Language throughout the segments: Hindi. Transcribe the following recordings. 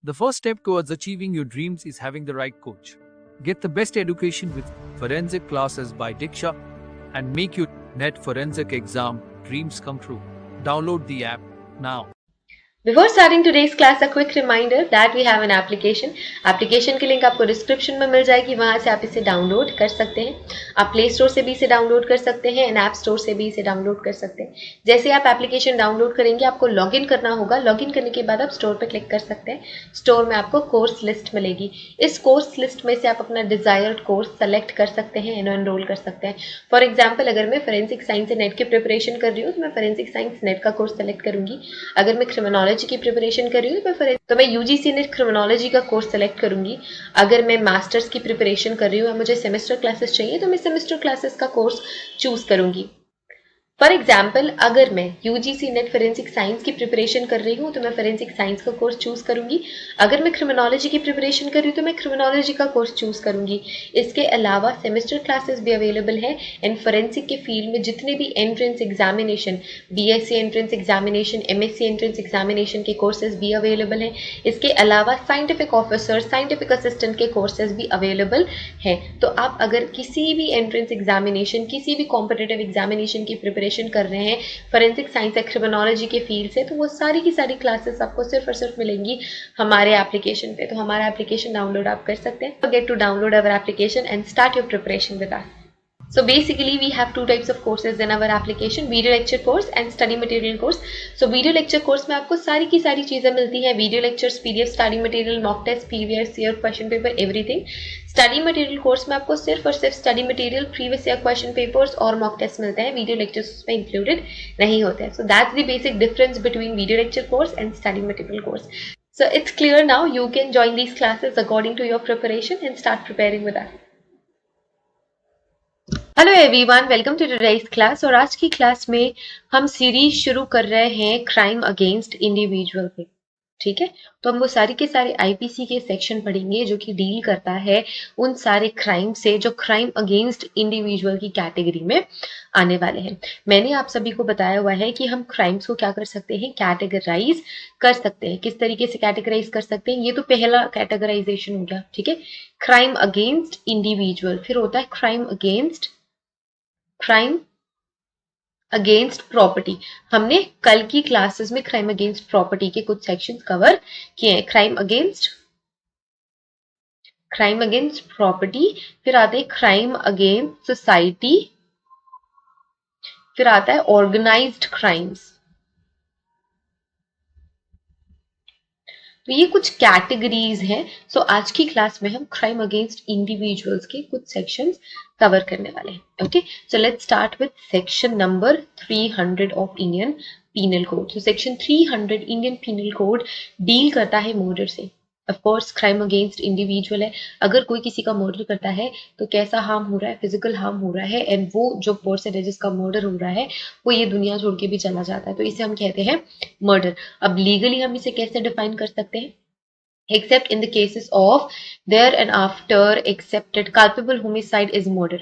The first step towards achieving your dreams is having the right coach. Get the best education with forensic classes by Diksha and make your NET forensic exam dreams come true. Download the app now. Before starting today's class, a quick reminder that we have an application. Application की लिंक आपको डिस्क्रिप्शन में मिल जाएगी, वहां से आप इसे डाउनलोड कर सकते हैं. आप प्ले स्टोर से भी इसे डाउनलोड कर सकते हैं एंड ऐप स्टोर से भी इसे डाउनलोड कर सकते हैं. जैसे आप एप्लीकेशन डाउनलोड करेंगे आपको लॉगिन करना होगा. लॉगिन करने के बाद आप स्टोर पर क्लिक कर सकते हैं. स्टोर में आपको कोर्स लिस्ट मिलेगी. इस कोर्स लिस्ट में से आप अपना डिजायर्ड कोर्स सेलेक्ट कर सकते हैं एंड एनरोल कर सकते हैं. फॉर एग्जाम्पल, अगर मैं फोरेंसिक साइंस नेट की प्रिपरेशन कर रही हूँ तो मैं फोरेंसिक साइंस नेट का कोर्स सेलेक्ट करूंगी. अगर मैं क्रिमिनोलॉजी की प्रिपरेशन कर रही हूँ तो मैं यूजीसी नेट क्रिमिनोलॉजी का कोर्स सेलेक्ट करूंगी. अगर मैं मास्टर्स की प्रिपरेशन कर रही हूँ, मुझे सेमेस्टर क्लासेस चाहिए तो मैं सेमेस्टर क्लासेस का कोर्स चूज करूंगी. फॉर एग्जाम्पल, अगर मैं यूजीसी नेट फोरेंसिक साइंस की प्रिपरेशन कर रही हूँ तो मैं फोरेंसिक साइंस का कोर्स चूज करूंगी. अगर मैं क्रिमिनोलॉजी की प्रिपरेशन कर रही हूँ तो मैं क्रिमिनोलॉजी का कोर्स चूज करूंगी. इसके अलावा सेमेस्टर क्लासेस भी अवेलेबल है एंड फोरेंसिक के फील्ड में जितने भी entrance examination, BSc entrance examination, MSc entrance examination के कोर्सेज भी अवेलेबल हैं. इसके अलावा साइंटिफिक ऑफिसर, साइंटिफिक असिस्टेंट के कोर्सेज भी अवेलेबल हैं. तो आप अगर किसी भी एंट्रेंस एग्जामिनेशन, किसी भी कॉम्पिटिटिव एग्जामिनेशन की प्रिपरेशन कर रहे हैं फोरेंसिक साइंस या क्रिमिनोलॉजी के फील्ड से, तो वो सारी की सारी क्लासेस आपको सिर्फ और सिर्फ मिलेंगी हमारे एप्लीकेशन पे. तो हमारा एप्लीकेशन डाउनलोड आप कर सकते हैं. Forget to download our application and start your preparation with us. So basically we have two types of courses in our application, video lecture course and study material course. So video lecture course में आपको सारी की सारी चीजें मिलती हैं. Video lectures, PDF, study material, mock test, previous year question paper, everything. Study material course में आपको सिर्फ और सिर्फ study material, previous year question papers और मॉक टेस्ट मिलते हैं. वीडियो लेक्चर्स उसमें इंक्लूडेड नहीं होते हैं. So that's the basic difference between video lecture course and study material course. So it's clear now. You can join these classes according to your preparation and start preparing with us. Hello everyone, welcome to today's class. और आज की क्लास में हम सीरीज शुरू कर रहे हैं क्राइम अगेंस्ट इंडिविजुअल पे. ठीक है, तो हम वो सारी के सारे आईपीसी के सेक्शन पढ़ेंगे जो कि डील करता है उन सारे क्राइम से जो क्राइम अगेंस्ट इंडिविजुअल की कैटेगरी में आने वाले हैं. मैंने आप सभी को बताया हुआ है कि हम क्राइम्स को क्या कर सकते हैं, कैटेगराइज कर सकते हैं. किस तरीके से कैटेगराइज कर सकते हैं, ये तो पहला कैटेगराइजेशन हो गया. ठीक है, क्राइम अगेंस्ट इंडिविजुअल. फिर होता है क्राइम अगेंस्ट प्रॉपर्टी. हमने कल की क्लासेस में क्राइम अगेंस्ट प्रॉपर्टी के कुछ सेक्शंस कवर किए हैं. क्राइम अगेंस्ट प्रॉपर्टी, फिर आता है क्राइम अगेंस्ट सोसाइटी, फिर आता है ऑर्गेनाइज्ड क्राइम्स. तो ये कुछ कैटेगरीज हैं. सो आज की क्लास में हम क्राइम अगेंस्ट इंडिविजुअल्स के कुछ सेक्शंस कवर करने वाले हैं. Okay, so let's start with section number 300 of Indian penal code. So section 300 Indian penal code deal करता है मर्डर से. Of course crime against individual है. अगर कोई किसी का मर्डर करता है तो कैसा हार्म हो रहा है, फिजिकल हार्म हो रहा है, एंड वो जो पर्सन है जिसका मर्डर हो रहा है वो ये दुनिया छोड़ के भी चला जाता है, तो इसे हम कहते हैं मर्डर. अब लीगली हम इसे कैसे डिफाइन कर सकते हैं, except in the cases of there and after accepted culpable homicide is murder.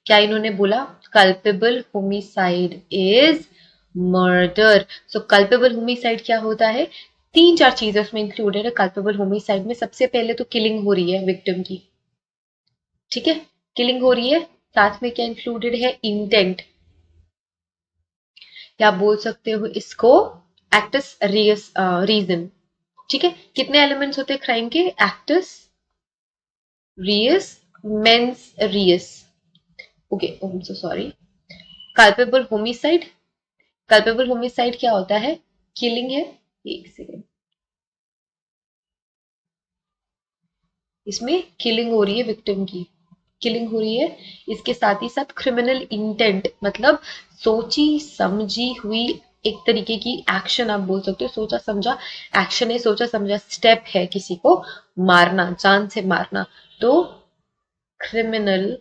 क्या इन्होंने बोला, culpable homicide is murder. So culpable homicide क्या होता है, 3-4 चीजें उसमें इंक्लूडेड है. कल्पेबल होमिसाइड में सबसे पहले तो किलिंग हो रही है विक्टिम की. ठीक है, किलिंग हो रही है, साथ में क्या इंक्लूडेड है, इंटेंट, या बोल सकते हो इसको एक्टस रीजन. ठीक है, कितने एलिमेंट्स होते हैं क्राइम के, actus reus, mens rea. Okay, I am so sorry. Culpable homicide क्या होता है, किलिंग है. एक सेकेंड, इसमें किलिंग हो रही है, विक्टिम की किलिंग हो रही है. इसके साथ ही साथ क्रिमिनल इंटेंट, मतलब सोची समझी हुई एक तरीके की एक्शन आप बोल सकते हो. सोचा समझा एक्शन है, सोचा समझा स्टेप है किसी को मारना, जान से मारना. तो क्रिमिनल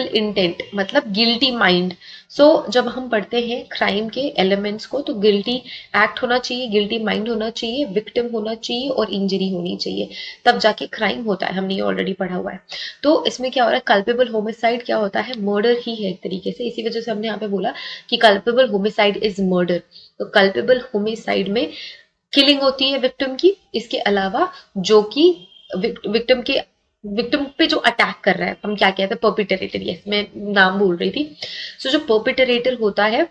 इंटेंट मतलब गिल्टी माइंड. सो जब हम पढ़ते हैं क्राइम के एलिमेंट्स को तो गिल्टी एक्ट होना चाहिए, गिल्टी माइंड होना चाहिए, विक्टिम होना चाहिए और इंजरी होनी चाहिए, तब जाके क्राइम होता है. हमने ये ऑलरेडी पढ़ा हुआ है. तो इसमें क्या हो रहा है, कल्पेबल होमिसाइड क्या होता है, मर्डर ही है एक तरीके से. इसी वजह से हमने यहाँ पे बोला कि कल्पेबल होमिसाइड इज मर्डर. तो कल्पेबल होमिसाइड में किलिंग होती है विक्टिम की, इसके अलावा जो कि विक्टिम पे जो अटैक कर रहा है, हम क्या कहते हैं, पर्पिटरेटर, यस मैं नाम भूल रही थी। सो जो पर्पिटरेटर होता है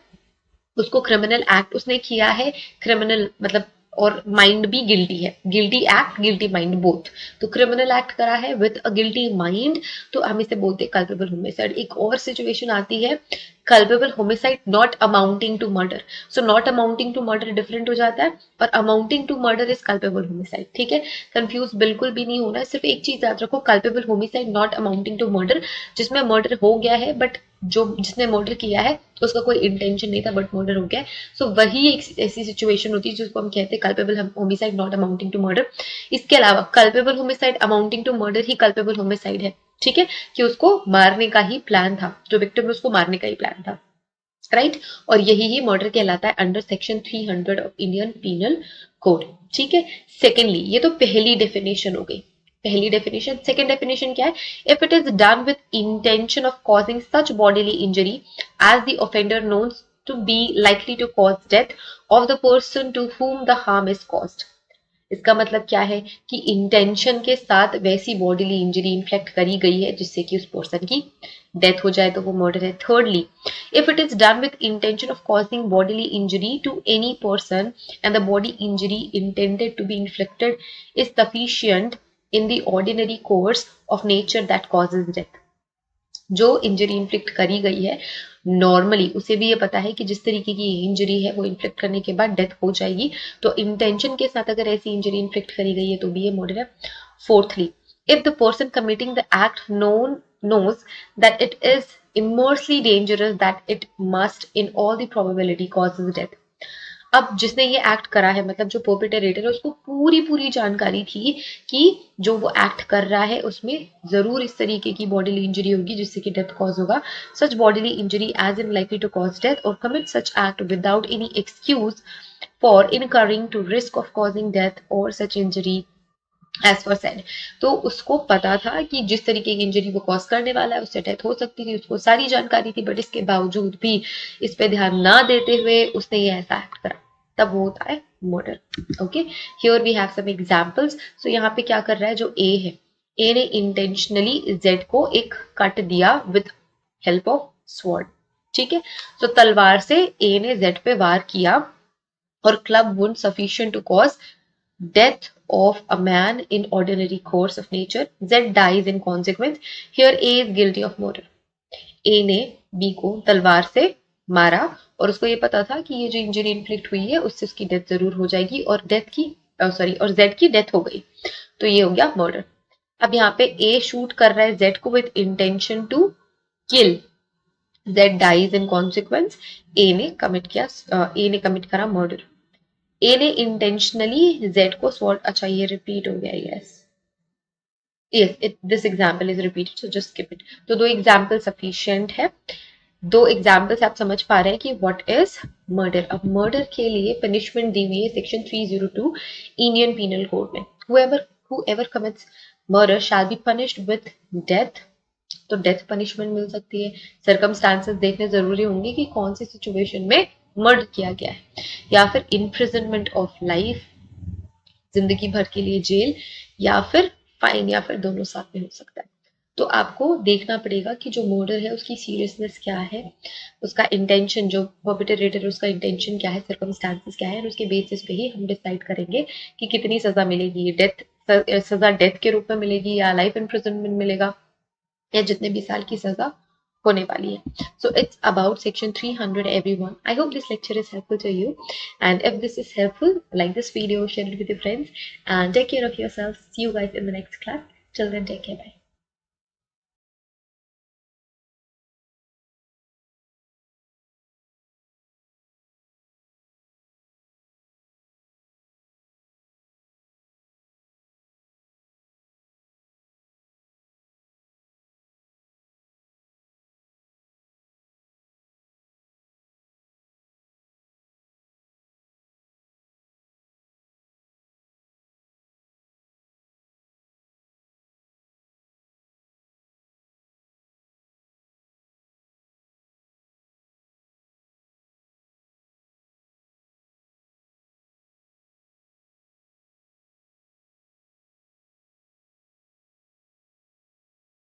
उसको क्रिमिनल एक्ट उसने किया है, क्रिमिनल मतलब, और माइंड भी गिल्टी है, guilty act guilty mind both, तो क्रिमिनल एक्ट करा है विद अ गिल्टी माइंड, तो हम इसे बोलते हैं कल्पेबल होमिसाइड। एक और सिचुएशन आती है culpable homicide not amounting to murder. So not amounting to murder different हो जाता है और amounting to murder is culpable homicide. ठीक है, कंफ्यूज बिल्कुल भी नहीं होना है, सिर्फ एक चीज याद रखो, culpable homicide not amounting to murder, जिसमें मर्डर हो गया है बट जो जिसने मर्डर किया है उसका कोई इंटेंशन नहीं था बट मर्डर हो गया है। सो वही एक ऐसी सिचुएशन होती है जिसको हम कहते हैं culpable homicide not amounting to murder. इसके अलावा culpable homicide amounting to murder ही कल्पेबल होमिसाइड है। ठीक है, कि उसको मारने का ही प्लान था, जो विक्टिम है उसको मारने का ही प्लान था, राइट। और यही ही मर्डर कहलाता है under section 300 of Indian penal code. ठीक है, सेकेंडली ये तो पहली डेफिनेशन हो गई, पहली डेफिनेशन। सेकेंड डेफिनेशन क्या है, if it is done with intention of causing such bodily injury as the offender knows to be likely to cause death of the person to whom the harm is caused. इसका मतलब क्या है कि इंटेंशन के साथ वैसी बॉडीली इंजरी इन्फ्लिक्ट करी गई है जिससे कि उस पर्सन की डेथ हो जाए तो वो मर्डर है। Thirdly, if it is done with intention of causing bodily injury to any person and the body injury intended to be inflicted is sufficient in the ordinary course of nature that causes death। जो इंजरी इन्फ्लिक्ट करी गई है नॉर्मली, उसे भी ये पता है कि जिस तरीके की इंजरी है वो इन्फ्लिक्ट करने के बाद डेथ हो जाएगी, तो इंटेंशन के साथ अगर ऐसी इंजरी इन्फ्लिक्ट करी गई है तो भी ये मर्डर है। Fourthly, if the person committing the act knows that it is immensely dangerous that it must in all the probability causes death। अब जिसने ये एक्ट करा है, मतलब जो पर्पिटरेटर है, उसको पूरी जानकारी थी कि जो वो एक्ट कर रहा है उसमें जरूर इस तरीके की बॉडीली इंजरी होगी जिससे कि डेथ कॉज होगा। Such bodily injury as in likely to cause death और commit such act without any excuse for incurring to risk of causing death और such injury as for said. तो उसको पता था कि जिस तरीके की इंजरी वो कॉज करने वाला है उससे डेथ हो सकती थी, उसको सारी जानकारी थी, बट इसके बावजूद भी इस पे ध्यान ना देते हुए उसने ये ऐसा एक्ट करा, तब वो होता है murder. Okay, here we have some examples. So यहाँ पे क्या कर रहा है, जो ए है, ए ने इंटेंशनली जेड को एक कट दिया विद हेल्प ऑफ स्वॉर्ड। ठीक है, तो तलवार से ए ने जेड पे वार किया और club wound sufficient to cause death of a man in ordinary course of nature, Z dies in consequence। Here A is guilty of murder। A ने B को तलवार से मारा और उसको ये पता था कि ये जो इंजरी इन्फ्लिक्ट हुई है उससे उसकी डेथ जरूर हो जाएगी और और Z की डेथ हो गई, तो ये हो गया मर्डर। अब यहाँ पे A शूट कर रहा है Z को with intention to kill, Z dies in consequence। A ने कमिट करा मर्डर। ए ने इंटेंशनली जेड को स्वॉर्ड, अच्छा ये रिपीट हो गया, this example is repeated so just skip it. तो दो एग्जाम्पल सफिशिएंट है, दो एग्जाम्पल्स आप समझ पा रहे हैं कि व्हाट इज मर्डर। अब मर्डर के लिए पनिशमेंट दी हुई है सेक्शन 302 इंडियन पीनल कोड में। whoever commits murder shall be punished with death। तो डेथ पनिशमेंट मिल सकती है। सर्कमस्टांसेस देखने जरूरी होंगे कि कौन सी सिचुएशन में मर्डर किया गया है, या फिर इम्प्रिजनमेंट ऑफ लाइफ, जिंदगी भर के लिए जेल, या फिर फाइन, या फिर दोनों साथ में हो सकता है। तो आपको देखना पड़ेगा कि जो मर्डर है उसकी सीरियसनेस क्या है, उसका इंटेंशन, जो पर्पिटरेटर है उसका इंटेंशन क्या है, सर्कमस्टांसेस क्या है, और उसके बेसिस पे ही हम डिसाइड करेंगे कि कितनी सजा मिलेगी। सजा डेथ के रूप में मिलेगी या लाइफ इम्प्रिजनमेंट मिलेगा या जितने भी साल की सजा होने वाली है। So it's about section 300 everyone। I hope this lecture is helpful to you, and if this is helpful, like this video, share it with your friends, and take care of yourselves। See you guys in the next class. Till then, take care, bye।